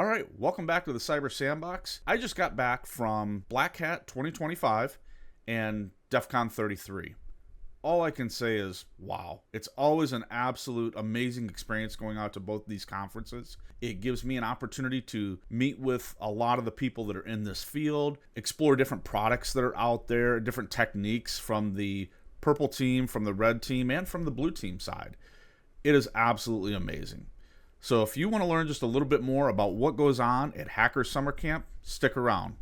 All right, welcome back to the Cyber Sandbox. I just got back from Black Hat 2025 and DEF CON 33. All I can say is, wow. It's always an absolute amazing experience going out to both these conferences. It gives me an opportunity to meet with a lot of the people that are in this field, explore different products that are out there, different techniques from the purple team, from the red team, and from the blue team side. It is absolutely amazing. So if you want to learn just a little bit more about what goes on at Hacker Summer Camp, stick around.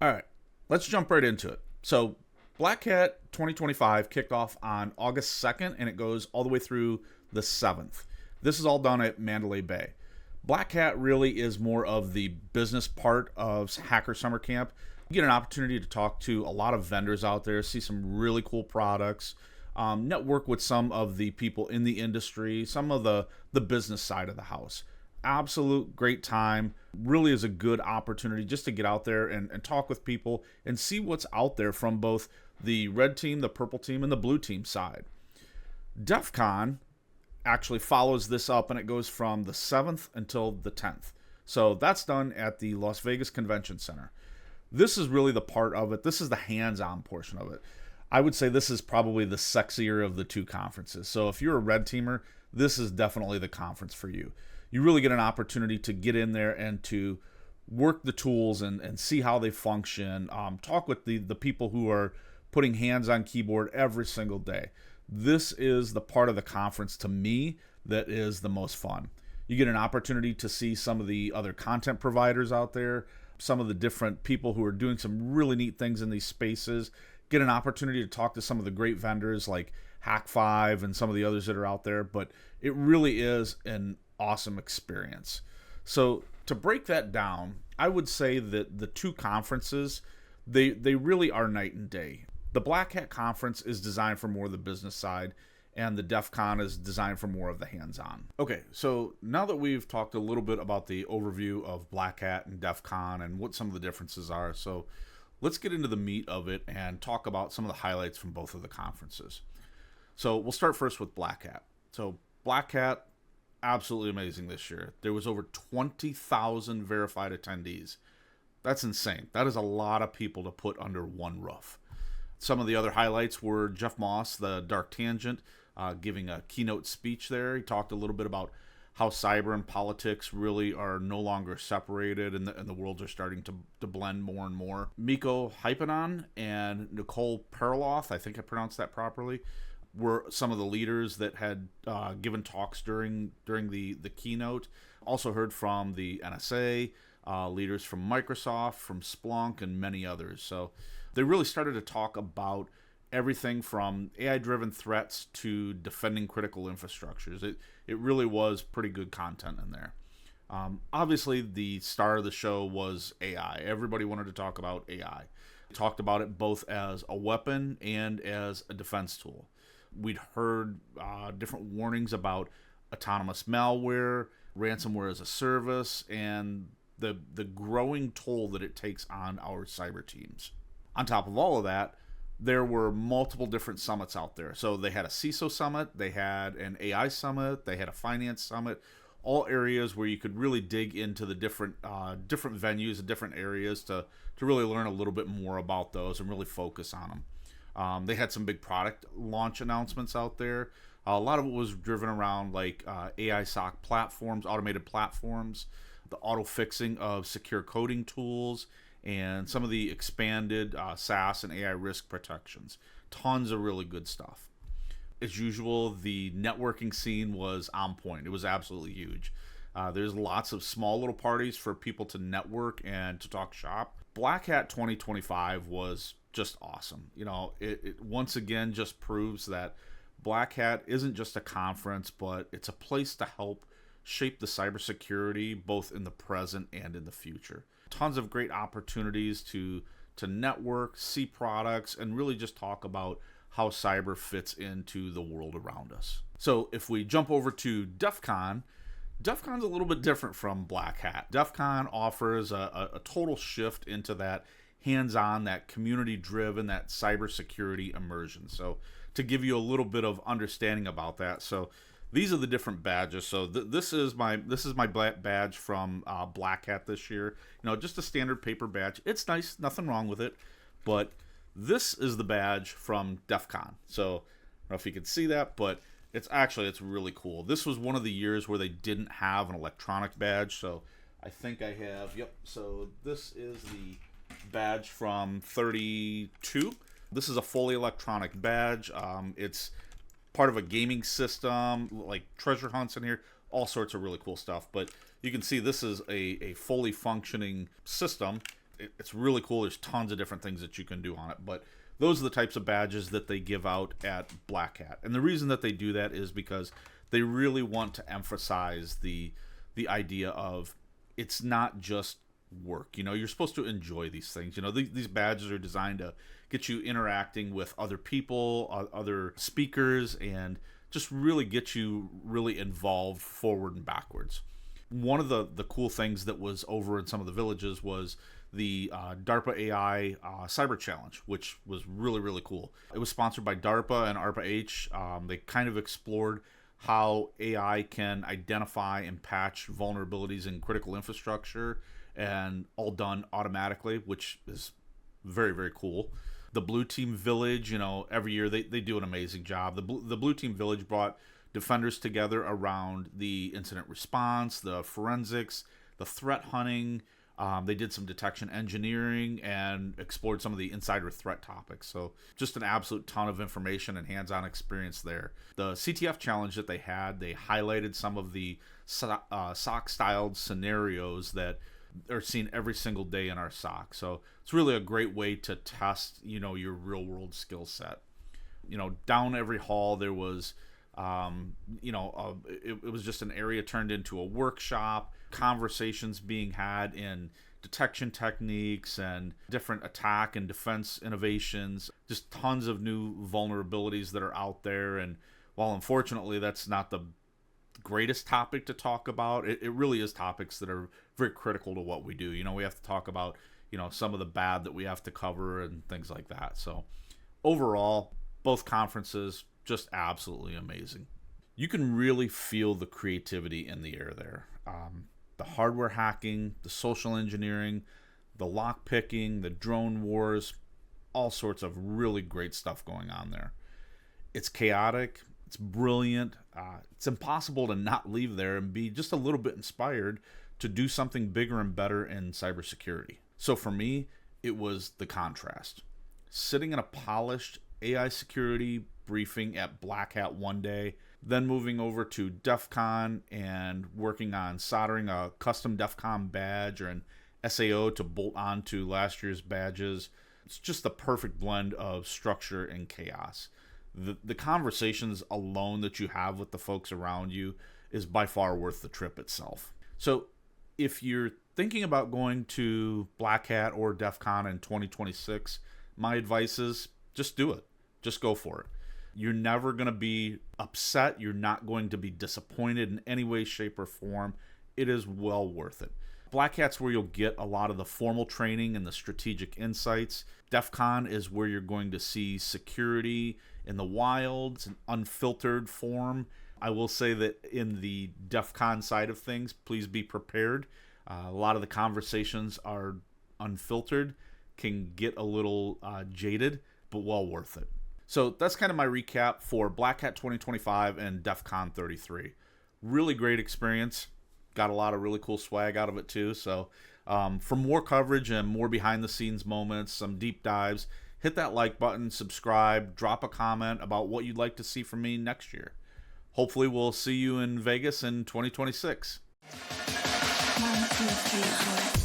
All right, let's jump right into it. So Black Hat 2025 kicked off on August 2nd, and it goes all the way through the 7th. This is all done at Mandalay Bay. Black Hat really is more of the business part of Hacker Summer Camp. You get an opportunity to talk to a lot of vendors out there, see some really cool products, network with some of the people in the industry, some of the business side of the house. Absolute great time. Really is a good opportunity just to get out there and talk with people and see what's out there from both the red team, the purple team, and the blue team side. DEF CON actually follows this up, and it goes from the 7th until the 10th. So that's done at the Las Vegas Convention Center. This is really the part of it. This is the hands-on portion of it. I would say this is probably the sexier of the two conferences. So if you're a red teamer, this is definitely the conference for you. You really get an opportunity to get in there and to work the tools and see how they function. Talk with the people who are putting hands on keyboard every single day. This is the part of the conference, to me, that is the most fun. You get an opportunity to see some of the other content providers out there, some of the different people who are doing some really neat things in these spaces, get an opportunity to talk to some of the great vendors like Hack5 and some of the others that are out there, but it really is an awesome experience. So to break that down, I would say that the two conferences, they really are night and day. The Black Hat Conference is designed for more of the business side, and the DEF CON is designed for more of the hands-on. Okay, so now that we've talked a little bit about the overview of Black Hat and DEF CON and what some of the differences are, so let's get into the meat of it and talk about some of the highlights from both of the conferences. So we'll start first with Black Hat. So Black Hat, absolutely amazing this year. There was over 20,000 verified attendees. That's insane. That is a lot of people to put under one roof. Some of the other highlights were Jeff Moss, the Dark Tangent, giving a keynote speech there. He talked a little bit about how cyber and politics really are no longer separated, and the worlds are starting to blend more and more. Miko Hypanon and Nicole Perloff, I think I pronounced that properly, were some of the leaders that had given talks during the keynote. Also heard from the NSA, leaders from Microsoft, from Splunk, and many others. So they really started to talk about everything from AI-driven threats to defending critical infrastructures. It really was pretty good content in there. Obviously, the star of the show was AI. Everybody wanted to talk about AI. They talked about it both as a weapon and as a defense tool. We'd heard different warnings about autonomous malware, ransomware as a service, and the growing toll that it takes on our cyber teams. On top of all of that, there were multiple different summits out there. So they had a CISO summit, they had an AI summit, they had a finance summit, all areas where you could really dig into the different venues and different areas to really learn a little bit more about those and really focus on them. They had some big product launch announcements out there. A lot of it was driven around like AI SOC platforms, automated platforms, the auto fixing of secure coding tools, and some of the expanded SaaS and AI risk protections. Tons of really good stuff. As usual, the networking scene was on point. It was absolutely huge. There's lots of small little parties for people to network and to talk shop. Black Hat 2025 was just awesome. You know, it once again just proves that Black Hat isn't just a conference, but it's a place to help shape the cybersecurity both in the present and in the future. Tons of great opportunities to network, see products, and really just talk about how cyber fits into the world around us. So if we jump over to DEF CON, DEF CON's a little bit different from Black Hat. DEF CON offers a total shift into that hands-on, that community-driven, that cybersecurity immersion. So to give you a little bit of understanding about that, so these are the different badges. So this is my badge from Black Hat this year. Just a standard paper badge. It's nice, nothing wrong with it. But this is the badge from DEF CON. So I don't know if you can see that, but it's really cool. This was one of the years where they didn't have an electronic badge. So I think I have, yep. So this is the badge from 32. This is a fully electronic badge. It's part of a gaming system, like treasure hunts in here, all sorts of really cool stuff. But you can see this is a fully functioning system. It's really cool. There's tons of different things that you can do on it. But those are the types of badges that they give out at Black Hat. And the reason that they do that is because they really want to emphasize the idea of it's not just work. You're supposed to enjoy these things. These badges are designed to get you interacting with other people, other speakers, and just really get you really involved forward and backwards. One of the cool things that was over in some of the villages was the DARPA AI Cyber Challenge, which was really, really cool. It was sponsored by DARPA and DARPA AIxCC. They kind of explored how AI can identify and patch vulnerabilities in critical infrastructure, and all done automatically, which is very, very cool. The Blue Team Village, every year they do an amazing job. The Blue Team Village brought defenders together around the incident response, the forensics, the threat hunting. They did some detection engineering and explored some of the insider threat topics. So just an absolute ton of information and hands-on experience there. The CTF challenge that they highlighted some of the SOC-style scenarios that are seen every single day in our SOC. So it's really a great way to test, your real-world skill set. Down every hall there was, it was just an area turned into a workshop, conversations being had in detection techniques and different attack and defense innovations, just tons of new vulnerabilities that are out there. And while unfortunately that's not the greatest topic to talk about, it really is topics that are very critical to what we do. We have to talk about, some of the bad that we have to cover and things like that. So overall, both conferences just absolutely amazing. You can really feel the creativity in the air there. The hardware hacking, the social engineering, the lock picking, the drone wars, all sorts of really great stuff going on there. It's chaotic. It's brilliant. It's impossible to not leave there and be just a little bit inspired to do something bigger and better in cybersecurity. So for me, it was the contrast. Sitting in a polished AI security briefing at Black Hat one day, then moving over to DEF CON and working on soldering a custom DEF CON badge or an SAO to bolt onto last year's badges. It's just the perfect blend of structure and chaos. The conversations alone that you have with the folks around you is by far worth the trip itself. So if you're thinking about going to Black Hat or DEF CON in 2026, my advice is just do it. Just go for it. You're never going to be upset. You're not going to be disappointed in any way, shape, or form. It is well worth it. Black Hat's where you'll get a lot of the formal training and the strategic insights. DEF CON is where you're going to see security in the wild. It's an unfiltered form. I will say that in the DEF CON side of things, please be prepared. A lot of the conversations are unfiltered, can get a little jaded, but well worth it. So that's kind of my recap for Black Hat 2025 and DEF CON 33. Really great experience. Got a lot of really cool swag out of it too. So for more coverage and more behind the scenes moments, some deep dives, hit that like button, subscribe, drop a comment about what you'd like to see from me next year. Hopefully we'll see you in Vegas in 2026. 1, 2, 3, 4.